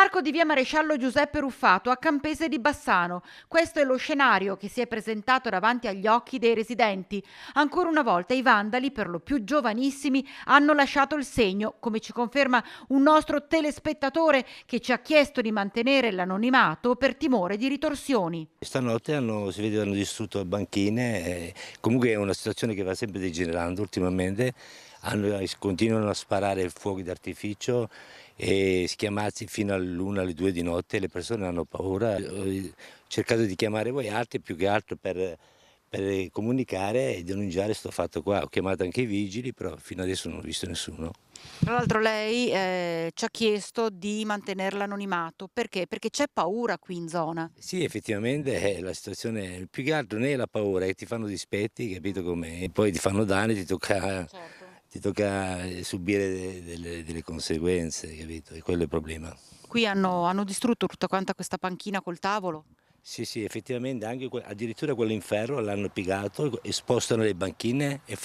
Parco di via Maresciallo Giuseppe Ruffato a Campese di Bassano. Questo è lo scenario che si è presentato davanti agli occhi dei residenti. Ancora una volta i vandali, per lo più giovanissimi, hanno lasciato il segno, come ci conferma un nostro telespettatore che ci ha chiesto di mantenere l'anonimato per timore di ritorsioni. Stanotte si vede che hanno distrutto banchine, comunque è una situazione che va sempre degenerando ultimamente, continuano a sparare fuochi d'artificio e schiamazzi fino all'1 alle 2 di notte, le persone hanno paura. Ho cercato di chiamare voi altri più che altro per comunicare e denunciare questo fatto qua. Ho chiamato anche i vigili, però fino adesso non ho visto nessuno. Tra l'altro lei ci ha chiesto di mantenere l'anonimato. Perché? Perché c'è paura qui in zona. Sì, effettivamente la situazione più che altro non è la paura, è che ti fanno dispetti, capito com'è? E poi ti fanno danni, Certo. ti tocca subire delle conseguenze, capito? E quello è il problema. Qui hanno distrutto tutta quanta questa panchina col tavolo. Sì, sì, effettivamente anche addirittura quello in ferro l'hanno piegato e spostano le banchine e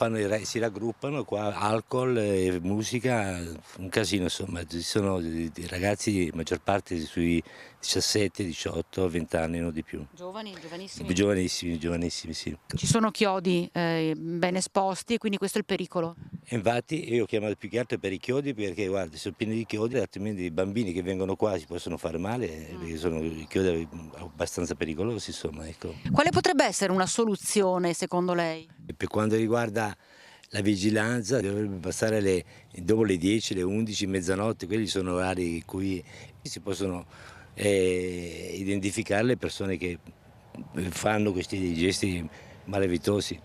si raggruppano qua, alcol e musica, un casino insomma, ci sono dei ragazzi, maggior parte sui 17, 18, 20 anni, non di più. Giovani, giovanissimi. Giovanissimi, giovanissimi, sì. Ci sono chiodi ben esposti e quindi questo è il pericolo. E infatti io ho chiamato più che altro per i chiodi perché guarda, sono pieni di chiodi, altrimenti i bambini che vengono qua si possono fare male perché sono i chiodi abbastanza pericolosi, insomma, ecco. Quale potrebbe essere una soluzione secondo lei? E per quanto riguarda la vigilanza dovrebbe passare dopo le 10, le 11, mezzanotte, quelli sono orari in cui si possono identificare le persone che fanno questi gesti malavitosi.